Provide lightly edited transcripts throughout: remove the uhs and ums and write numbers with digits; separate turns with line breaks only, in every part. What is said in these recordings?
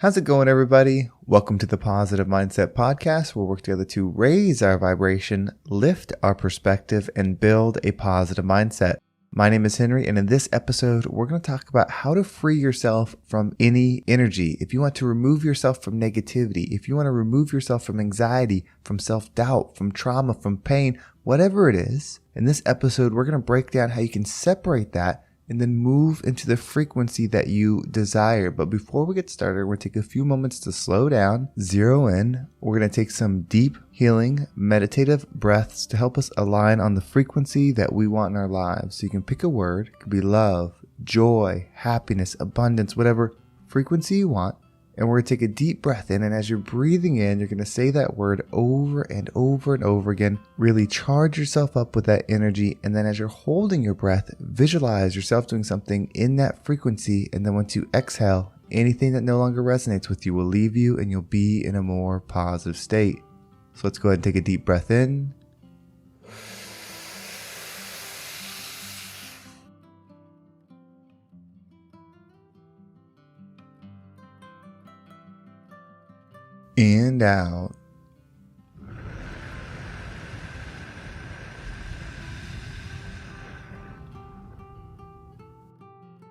How's it going, everybody? Welcome to the Positive Mindset Podcast, where we work together to raise our vibration, lift our perspective, and build a positive mindset. My name is Henry, and in this episode, we're going to talk about how to free yourself from any energy. If you want to remove yourself from negativity, if you want to remove yourself from anxiety, from self-doubt, from trauma, from pain, whatever it is, in this episode, we're going to break down how you can separate that and then move into the frequency that you desire. But before we get started, we're going to take a few moments to slow down, zero in. We're going to take some deep, healing, meditative breaths to help us align on the frequency that we want in our lives. So you can pick a word. It could be love, joy, happiness, abundance, whatever frequency you want. And we're going to take a deep breath in, and as you're breathing in, you're going to say that word over and over and over again. Really charge yourself up with that energy, and then as you're holding your breath, visualize yourself doing something in that frequency, and then once you exhale, anything that no longer resonates with you will leave you, and you'll be in a more positive state. So let's go ahead and take a deep breath in. And out.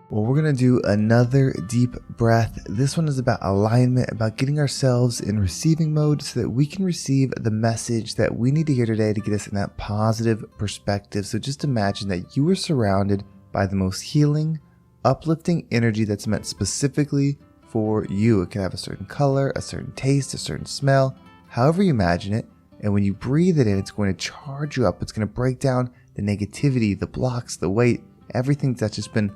Well, we're going to do another deep breath. This one is about alignment, about getting ourselves in receiving mode so that we can receive the message that we need to hear today to get us in that positive perspective. So just imagine that you are surrounded by the most healing, uplifting energy that's meant specifically for you. It can have a certain color, a certain taste, a certain smell, however you imagine it. And when you breathe it in, it's going to charge you up. It's going to break down the negativity, the blocks, the weight, everything that's just been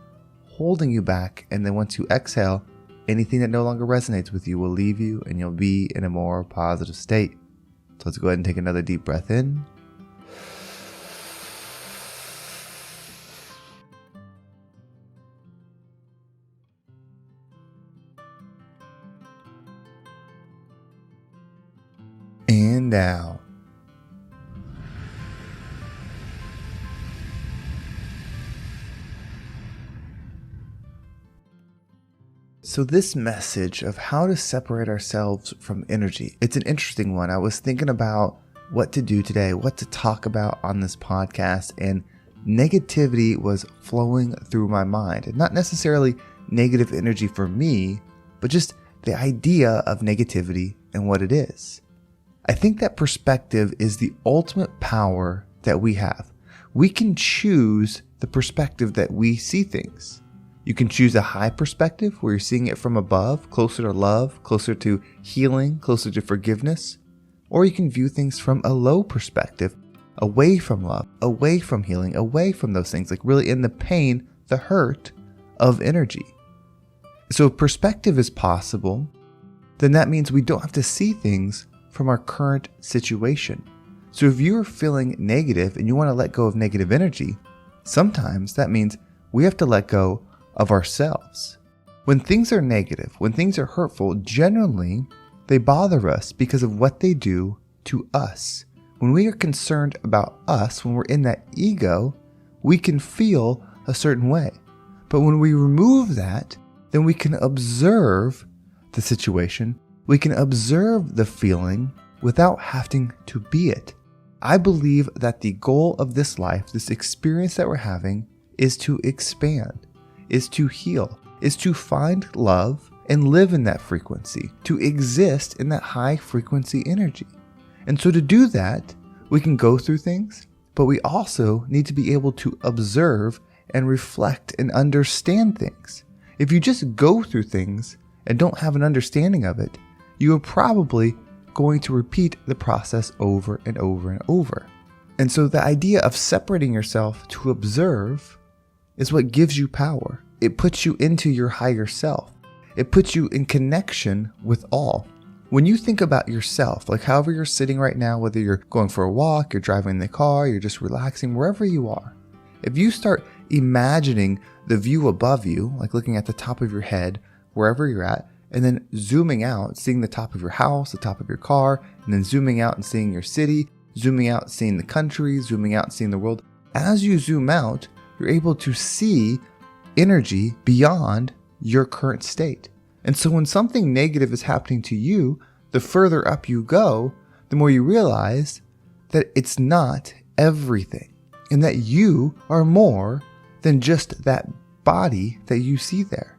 holding you back. And then once you exhale, anything that no longer resonates with you will leave you, and you'll be in a more positive state. So let's go ahead and take another deep breath in. And out. So this message of how to separate ourselves from energy, it's an interesting one. I was thinking about what to do today, what to talk about on this podcast, and negativity was flowing through my mind. And not necessarily negative energy for me, but just the idea of negativity and what it is. I think that perspective is the ultimate power that we have. We can choose the perspective that we see things. You can choose a high perspective where you're seeing it from above, closer to love, closer to healing, closer to forgiveness. Or you can view things from a low perspective, away from love, away from healing, away from those things, like really in the pain, the hurt of energy. So if perspective is possible, then that means we don't have to see things from our current situation. So if you're feeling negative and you want to let go of negative energy, sometimes that means we have to let go of ourselves. When things are negative, when things are hurtful, generally they bother us because of what they do to us. When we are concerned about us, when we're in that ego, we can feel a certain way. But when we remove that, then we can observe the situation. We can observe the feeling without having to be it. I believe that the goal of this life, this experience that we're having, is to expand, is to heal, is to find love and live in that frequency, to exist in that high frequency energy. And so to do that, we can go through things, but we also need to be able to observe and reflect and understand things. If you just go through things and don't have an understanding of it, you are probably going to repeat the process over and over and over. And so the idea of separating yourself to observe is what gives you power. It puts you into your higher self. It puts you in connection with all. When you think about yourself, like however you're sitting right now, whether you're going for a walk, you're driving the car, you're just relaxing, wherever you are, if you start imagining the view above you, like looking at the top of your head, wherever you're at, and then zooming out, seeing the top of your house, the top of your car, and then zooming out and seeing your city, zooming out, seeing the country, zooming out, seeing the world. As you zoom out, you're able to see energy beyond your current state. And so when something negative is happening to you, the further up you go, the more you realize that it's not everything and that you are more than just that body that you see there.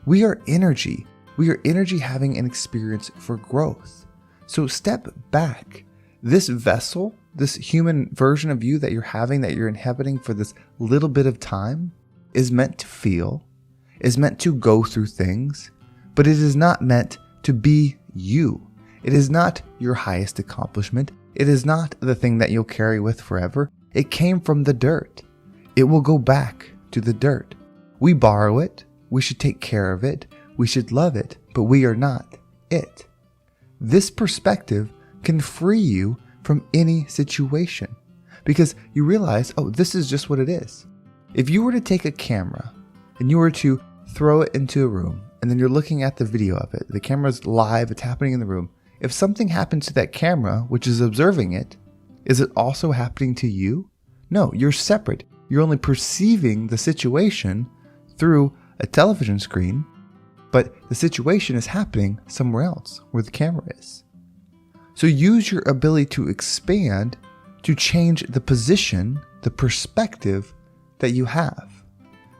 We are energy. We are energy having an experience for growth. So step back. This vessel, this human version of you that you're having, that you're inhabiting for this little bit of time, is meant to feel, is meant to go through things, but it is not meant to be you. It is not your highest accomplishment. It is not the thing that you'll carry with forever. It came from the dirt. It will go back to the dirt. We borrow it. We should take care of it. We should love it, but we are not it. This perspective can free you from any situation because you realize, oh, this is just what it is. If you were to take a camera and you were to throw it into a room and then you're looking at the video of it, the camera's live, it's happening in the room. If something happens to that camera, which is observing it, is it also happening to you? No, you're separate. You're only perceiving the situation through a television screen, but the situation is happening somewhere else where the camera is. So use your ability to expand to change the position, the perspective that you have.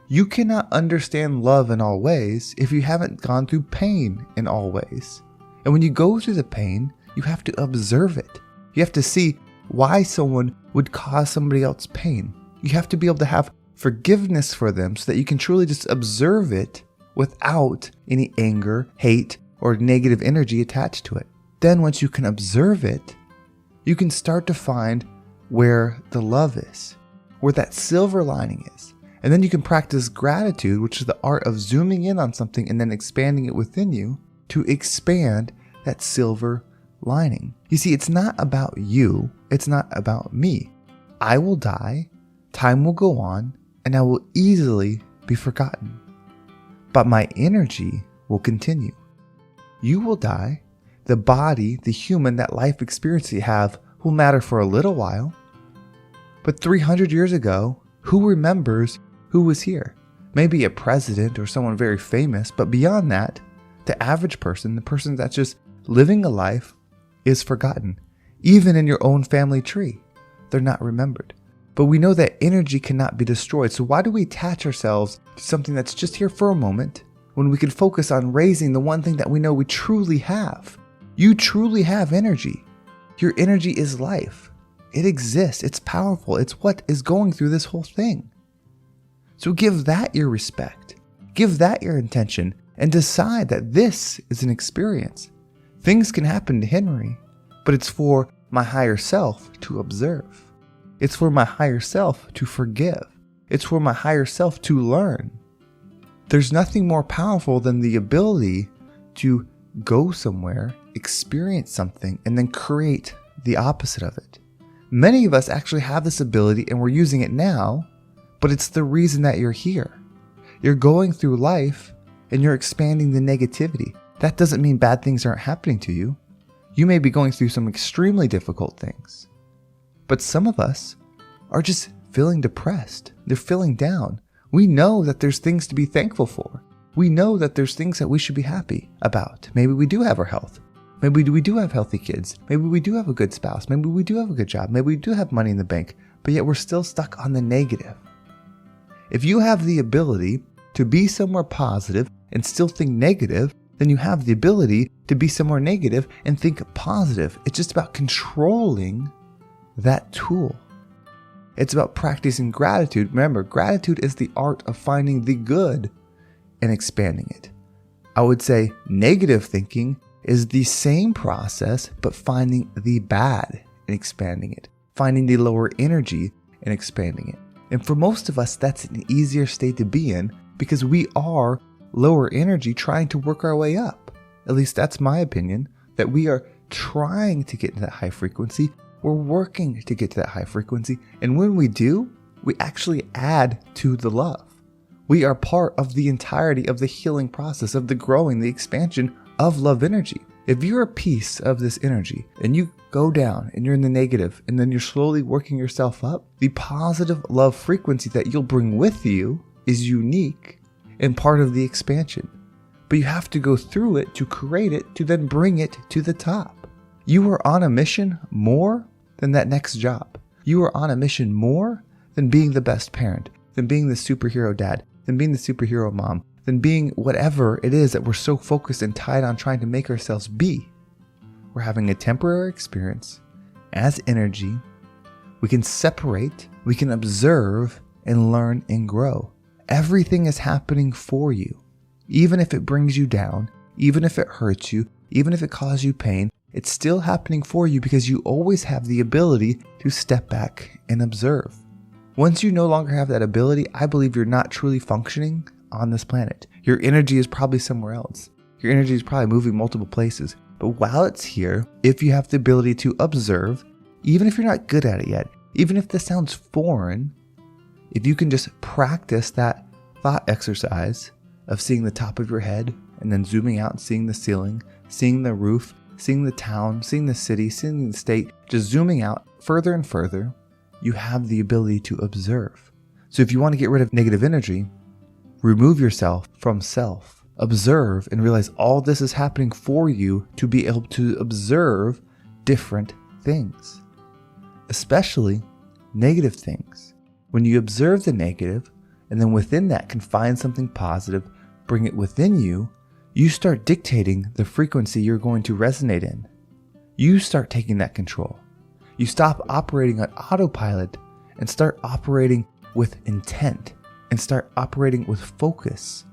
You cannot understand love in all ways if you haven't gone through pain in all ways. And when you go through the pain, you have to observe it. You have to see why someone would cause somebody else pain. You have to be able to have forgiveness for them so that you can truly just observe it without any anger, hate, or negative energy attached to it. Then once you can observe it, you can start to find where the love is, where that silver lining is. And then you can practice gratitude, which is the art of zooming in on something and then expanding it within you to expand that silver lining. You see, it's not about you. It's not about me. I will die, time will go on, and I will easily be forgotten. But my energy will continue. You will die. The body, the human, that life experience you have will matter for a little while. But 300 years ago, who remembers who was here? Maybe a president or someone very famous, but beyond that, the average person, the person that's just living a life, is forgotten. Even in your own family tree, they're not remembered. But we know that energy cannot be destroyed. So why do we attach ourselves to something that's just here for a moment when we can focus on raising the one thing that we know we truly have? You truly have energy. Your energy is life. It exists. It's powerful. It's what is going through this whole thing. So give that your respect. Give that your intention and decide that this is an experience. Things can happen to Henry, but it's for my higher self to observe. It's for my higher self to forgive. It's for my higher self to learn. There's nothing more powerful than the ability to go somewhere, experience something, and then create the opposite of it. Many of us actually have this ability and we're using it now, but it's the reason that you're here. You're going through life and you're expanding the negativity. That doesn't mean bad things aren't happening to you. You may be going through some extremely difficult things. But some of us are just feeling depressed. They're feeling down. We know that there's things to be thankful for. We know that there's things that we should be happy about. Maybe we do have our health. Maybe we do have healthy kids. Maybe we do have a good spouse. Maybe we do have a good job. Maybe we do have money in the bank. But yet we're still stuck on the negative. If you have the ability to be somewhere positive and still think negative, then you have the ability to be somewhere negative and think positive. It's just about controlling that tool. It's about practicing gratitude. Remember, gratitude is the art of finding the good and expanding it. I would say negative thinking is the same process, but finding the bad and expanding it, finding the lower energy and expanding it. And for most of us, that's an easier state to be in because we are lower energy trying to work our way up. At least that's my opinion, that we are trying to get to that high frequency. We're working to get to that high frequency. And when we do, we actually add to the love. We are part of the entirety of the healing process, of the growing, the expansion of love energy. If you're a piece of this energy and you go down and you're in the negative and then you're slowly working yourself up, the positive love frequency that you'll bring with you is unique and part of the expansion. but you have to go through it to create it to then bring it to the top. You are on a mission more than that next job. You are on a mission more than being the best parent, than being the superhero dad, than being the superhero mom, than being whatever it is that we're so focused and tied on trying to make ourselves be. We're having a temporary experience as energy. We can separate, we can observe and learn and grow. Everything is happening for you. Even if it brings you down, even if it hurts you, even if it causes you pain, it's still happening for you because you always have the ability to step back and observe. Once you no longer have that ability, I believe you're not truly functioning on this planet. Your energy is probably somewhere else. Your energy is probably moving multiple places. But while it's here, if you have the ability to observe, even if you're not good at it yet, even if this sounds foreign, if you can just practice that thought exercise of seeing the top of your head and then zooming out and seeing the ceiling, seeing the roof, seeing the town, seeing the city, seeing the state, just zooming out further and further, you have the ability to observe. So if you want to get rid of negative energy, remove yourself from self, observe and realize all this is happening for you to be able to observe different things, especially negative things. When you observe the negative and then within that can find something positive, bring it within you, you start dictating the frequency you're going to resonate in. You start taking that control. You stop operating on autopilot and start operating with intent and start operating with focus.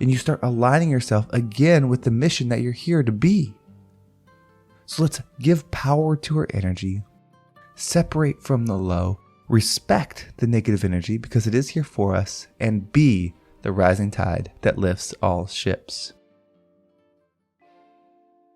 And you start aligning yourself again with the mission that you're here to be. So let's give power to our energy, separate from the low, respect the negative energy because it is here for us, and be the rising tide that lifts all ships.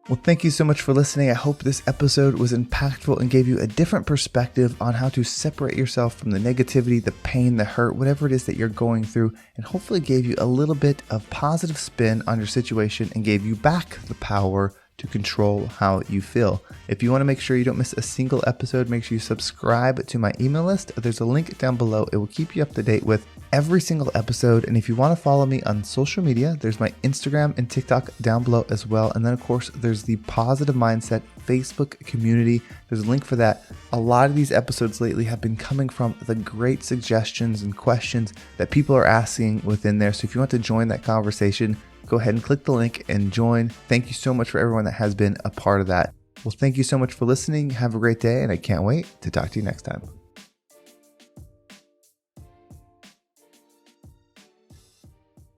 Well, thank you so much for listening. I hope this episode was impactful and gave you a different perspective on how to separate yourself from the negativity, the pain, the hurt, whatever it is that you're going through, and hopefully gave you a little bit of positive spin on your situation and gave you back the power to control how you feel. If you want to make sure you don't miss a single episode, make sure you subscribe to my email list. There's a link down below. It will keep you up to date with every single episode. And if you want to follow me on social media, there's my Instagram and TikTok down below as well. And then of course, there's the Positive Mindset Facebook community. There's a link for that. A lot of these episodes lately have been coming from the great suggestions and questions that people are asking within there. So if you want to join that conversation, go ahead and click the link and join. Thank you so much for everyone that has been a part of that. Well, thank you so much for listening. Have a great day, and I can't wait to talk to you next time.